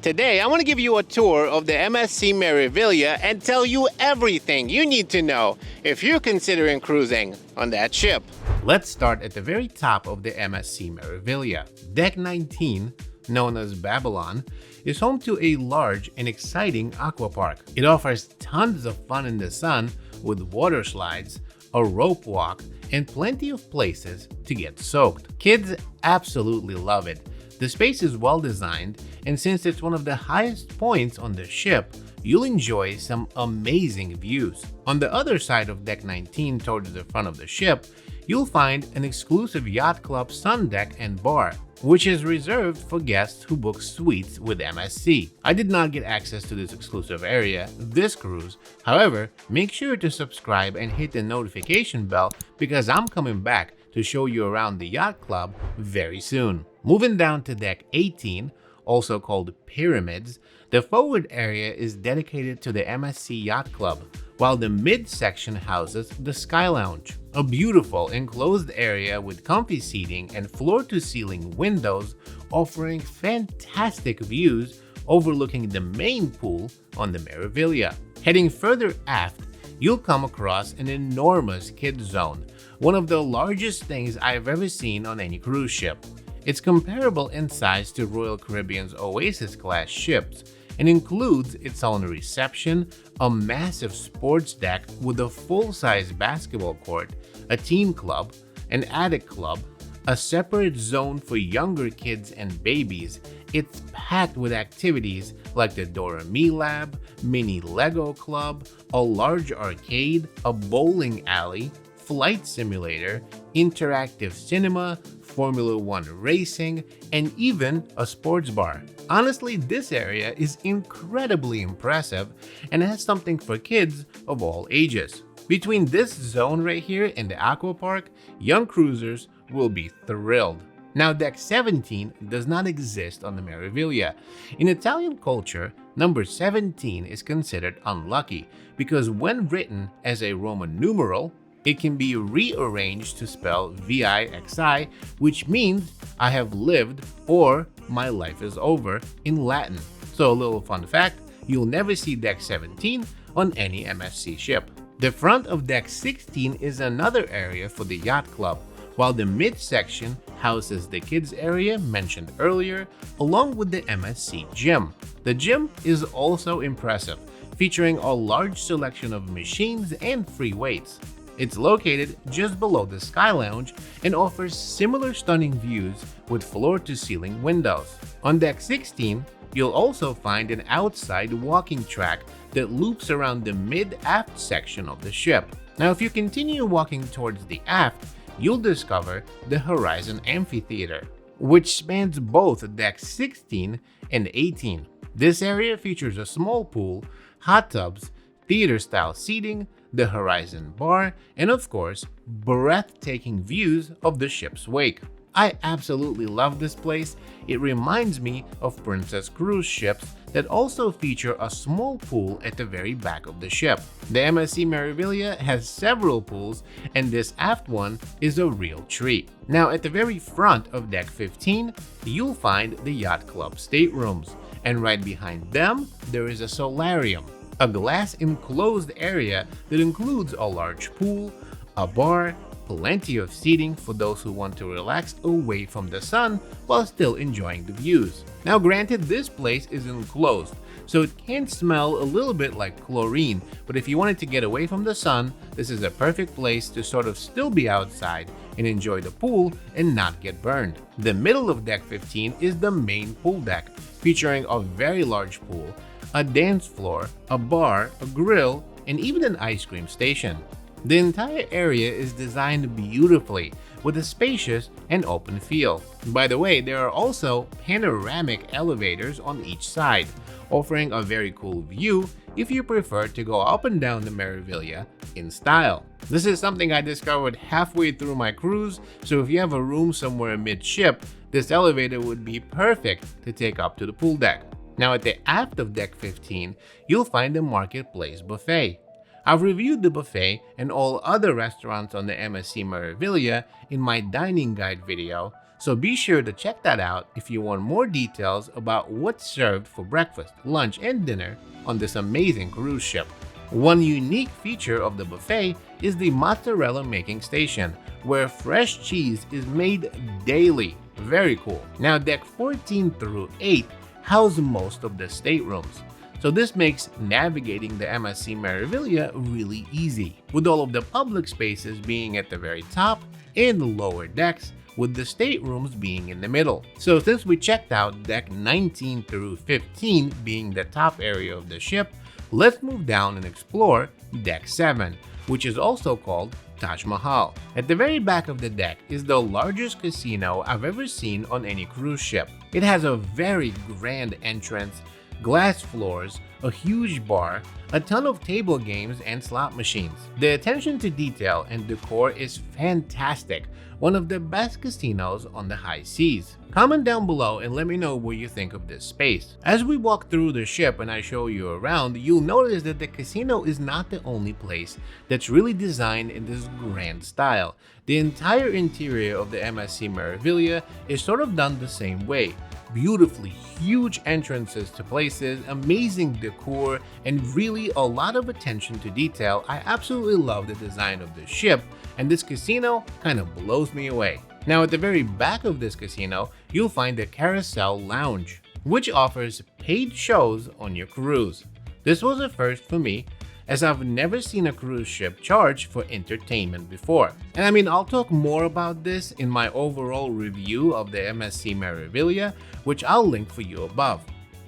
Today, I want to give you a tour of the MSC Meraviglia and tell you everything you need to know if you're considering cruising on that ship. Let's start at the very top of the MSC Meraviglia. Deck 19, known as Babylon, is home to a large and exciting aqua park. It offers tons of fun in the sun with water slides, a rope walk, and plenty of places to get soaked. Kids absolutely love it. The space is well designed, and since it's one of the highest points on the ship, you'll enjoy some amazing views. On the other side of Deck 19 towards the front of the ship, you'll find an exclusive yacht club sun deck and bar, which is reserved for guests who book suites with MSC. I did not get access to this exclusive area this cruise. However, make sure to subscribe and hit the notification bell because I'm coming back to show you around the yacht club very soon. Moving down to Deck 18, also called Pyramids, the forward area is dedicated to the MSC Yacht Club, while the mid-section houses the Sky Lounge, a beautiful enclosed area with comfy seating and floor-to-ceiling windows offering fantastic views overlooking the main pool on the Meraviglia. Heading further aft, you'll come across an enormous kids zone, one of the largest things I've ever seen on any cruise ship. It's comparable in size to Royal Caribbean's Oasis-class ships and includes its own reception, a massive sports deck with a full-size basketball court, a teen club, an attic club, a separate zone for younger kids and babies. It's packed with activities like the Dora Me Lab, mini Lego club, a large arcade, a bowling alley, flight simulator, interactive cinema, Formula One racing, and even a sports bar. Honestly, this area is incredibly impressive and has something for kids of all ages. Between this zone right here and the Aqua Park, young cruisers will be thrilled. Now, Deck 17 does not exist on the Meraviglia. In Italian culture, number 17 is considered unlucky because when written as a Roman numeral, it can be rearranged to spell VIXI, which means I have lived or my life is over in Latin. So a little fun fact, you'll never see Deck 17 on any MSC ship. The front of Deck 16 is another area for the yacht club, while the midsection houses the kids area mentioned earlier, along with the MSC gym. The gym is also impressive, featuring a large selection of machines and free weights. It's located just below the Sky Lounge and offers similar stunning views with floor-to-ceiling windows. On Deck 16, you'll also find an outside walking track that loops around the mid-aft section of the ship. Now, if you continue walking towards the aft, you'll discover the Horizon Amphitheater, which spans both Deck 16 and 18. This area features a small pool, hot tubs, theater-style seating, the Horizon Bar, and of course, breathtaking views of the ship's wake. I absolutely love this place. It reminds me of Princess cruise ships that also feature a small pool at the very back of the ship. The MSC Meraviglia has several pools, and this aft one is a real treat. Now, at the very front of Deck 15, you'll find the Yacht Club Staterooms, and right behind them, there is a Solarium, a glass enclosed area that includes a large pool, a bar, plenty of seating for those who want to relax away from the sun while still enjoying the views. Now, granted, this place is enclosed, so it can smell a little bit like chlorine, but if you wanted to get away from the sun, this is a perfect place to sort of still be outside and enjoy the pool and not get burned. The middle of Deck 15 is the main pool deck, featuring a very large pool, a dance floor, a bar, a grill, and even an ice cream station. The entire area is designed beautifully with a spacious and open feel. By the way, there are also panoramic elevators on each side, offering a very cool view if you prefer to go up and down the Meraviglia in style. This is something I discovered halfway through my cruise, so if you have a room somewhere mid-ship, this elevator would be perfect to take up to the pool deck. Now, at the aft of Deck 15, you'll find the Marketplace Buffet. I've reviewed the buffet and all other restaurants on the MSC Meraviglia in my dining guide video, So be sure to check that out if you want more details about what's served for breakfast, lunch, and dinner on this amazing cruise ship. One unique feature of the buffet is the mozzarella making station, where fresh cheese is made daily. Very cool. Now, deck 14 through 8 house most of the staterooms, so this makes navigating the MSC Meraviglia really easy, with all of the public spaces being at the very top and the lower decks, with the staterooms being in the middle. So since we checked out deck 19 through 15 being the top area of the ship, let's move down and explore deck 7, which is also called Taj Mahal. At the very back of the deck is the largest casino I've ever seen on any cruise ship. It has a very grand entrance, glass floors, a huge bar, a ton of table games and slot machines. The attention to detail and decor is fantastic, one of the best casinos on the high seas. Comment down below and let me know what you think of this space. As we walk through the ship and I show you around, you'll notice that the casino is not the only place that's really designed in this grand style. The entire interior of the MSC Meraviglia is sort of done the same way. Beautifully huge entrances to places, amazing decor, and really a lot of attention to detail. I absolutely love the design of the ship, and this casino kind of blows me away. Now, at the very back of this casino, you'll find the Carousel Lounge, which offers paid shows on your cruise. This was a first for me, as I've never seen a cruise ship charge for entertainment before. And I mean, I'll talk more about this in my overall review of the MSC Meraviglia, which I'll link for you above.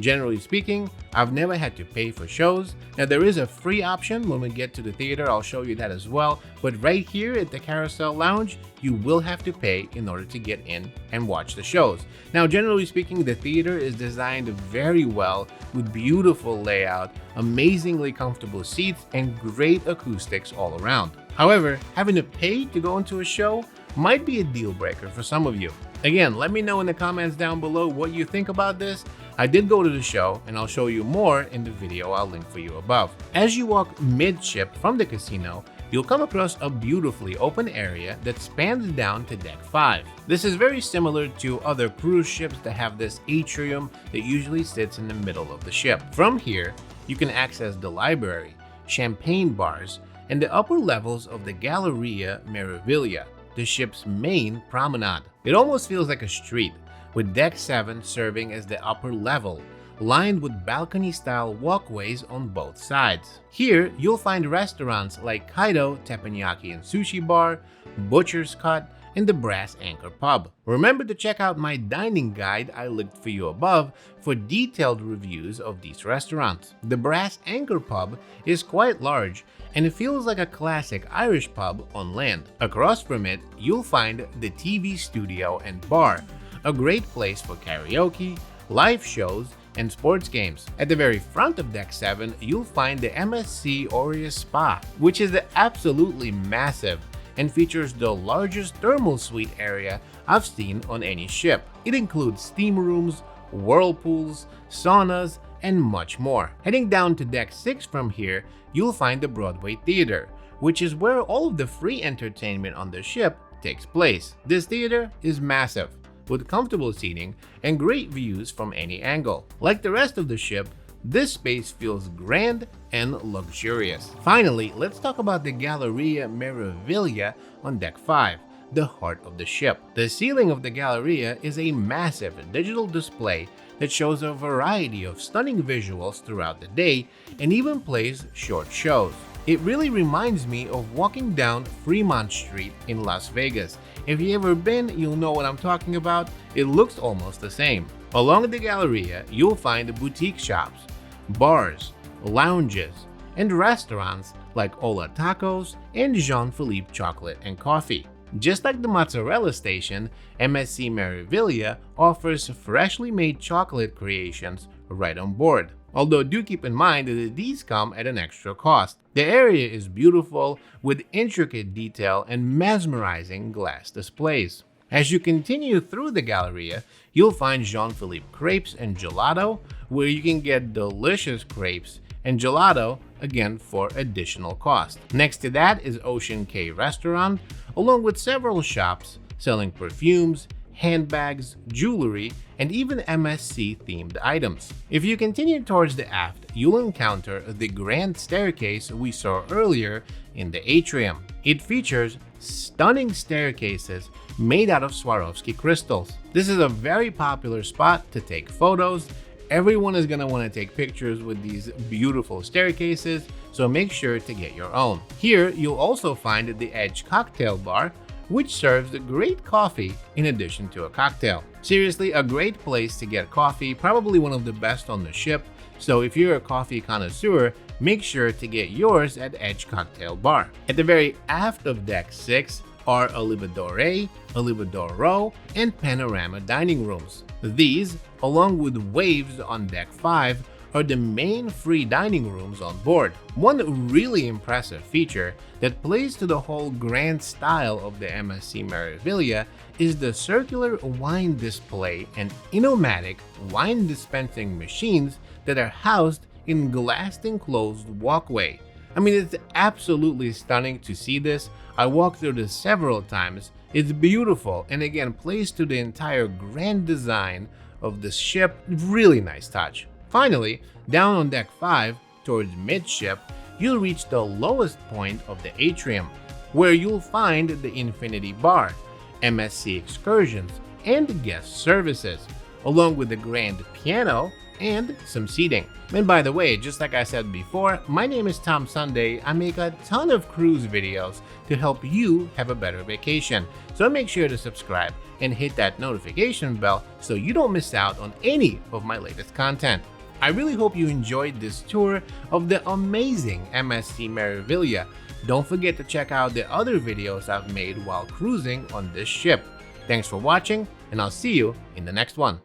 Generally speaking, I've never had to pay for shows. Now, there is a free option when we get to the theater, I'll show you that as well. But right here at the Carousel Lounge, you will have to pay in order to get in and watch the shows. Now, generally speaking, the theater is designed very well with beautiful layout, amazingly comfortable seats, and great acoustics all around. However, having to pay to go into a show might be a deal breaker for some of you. Again, let me know in the comments down below what you think about this. I did go to the show, and I'll show you more in the video I'll link for you above. As you walk midship from the casino, you'll come across a beautifully open area that spans down to deck 5. This is very similar to other cruise ships that have this atrium that usually sits in the middle of the ship. From here, you can access the library, champagne bars, and the upper levels of the Galleria Meraviglia, the ship's main promenade. It almost feels like a street, with deck 7 serving as the upper level, lined with balcony-style walkways on both sides. Here, you'll find restaurants like Kaido Teppanyaki and Sushi Bar, Butcher's Cut, and the Brass Anchor Pub. Remember to check out my dining guide I linked for you above for detailed reviews of these restaurants. The Brass Anchor Pub is quite large, and it feels like a classic Irish pub on land. Across from it, you'll find the TV studio and bar, a great place for karaoke, live shows, and sports games. At the very front of deck 7, you'll find the MSC Aurea Spa, which is absolutely massive and features the largest thermal suite area I've seen on any ship. It includes steam rooms, whirlpools, saunas, and much more. Heading down to deck 6 from here, you'll find the Broadway Theater, which is where all of the free entertainment on the ship takes place. This theater is massive, with comfortable seating and great views from any angle. Like the rest of the ship, this space feels grand and luxurious. Finally, let's talk about the Galleria Meraviglia on deck 5, the heart of the ship. The ceiling of the Galleria is a massive digital display that shows a variety of stunning visuals throughout the day and even plays short shows. It really reminds me of walking down Fremont Street in Las Vegas. If you've ever been, you'll know what I'm talking about. It looks almost the same. Along the Galleria, you'll find boutique shops, bars, lounges, and restaurants like Ola Tacos and Jean-Philippe Chocolate and Coffee. Just like the mozzarella station, MSC Meraviglia offers freshly made chocolate creations right on board. Although do keep in mind that these come at an extra cost. The area is beautiful with intricate detail and mesmerizing glass displays. As you continue through the Galleria, you'll find Jean-Philippe Crepes and Gelato, where you can get delicious crepes and gelato, again for additional cost. Next to that is Ocean Cay Restaurant, along with several shops selling perfumes, handbags, jewelry, and even MSC-themed items. If you continue towards the aft, you'll encounter the grand staircase we saw earlier in the atrium. It features stunning staircases made out of Swarovski crystals. This is a very popular spot to take photos. Everyone is going to want to take pictures with these beautiful staircases, so make sure to get your own. Here, you'll also find the Edge Cocktail Bar, which serves great coffee in addition to a cocktail. Seriously, a great place to get coffee, probably one of the best on the ship, so if you're a coffee connoisseur, make sure to get yours at Edge Cocktail Bar. At the very aft of Deck 6 are a Libidor, a Libidor Row, and Panorama dining rooms. These, along with Waves on Deck 5, are the main free dining rooms on board. One really impressive feature that plays to the whole grand style of the MSC Meraviglia is the circular wine display and inomatic wine dispensing machines that are housed in glassed enclosed walkway. I mean, it's absolutely stunning to see this. I walked through this several times. It's beautiful and again plays to the entire grand design of this ship. Really nice touch. Finally, down on Deck 5, towards midship, you'll reach the lowest point of the atrium, where you'll find the Infinity Bar, MSC Excursions, and guest services, along with the grand piano and some seating. And by the way, just like I said before, my name is Tom Sunday. I make a ton of cruise videos to help you have a better vacation. So make sure to subscribe and hit that notification bell so you don't miss out on any of my latest content. I really hope you enjoyed this tour of the amazing MSC Meraviglia. Don't forget to check out the other videos I've made while cruising on this ship. Thanks for watching, and I'll see you in the next one.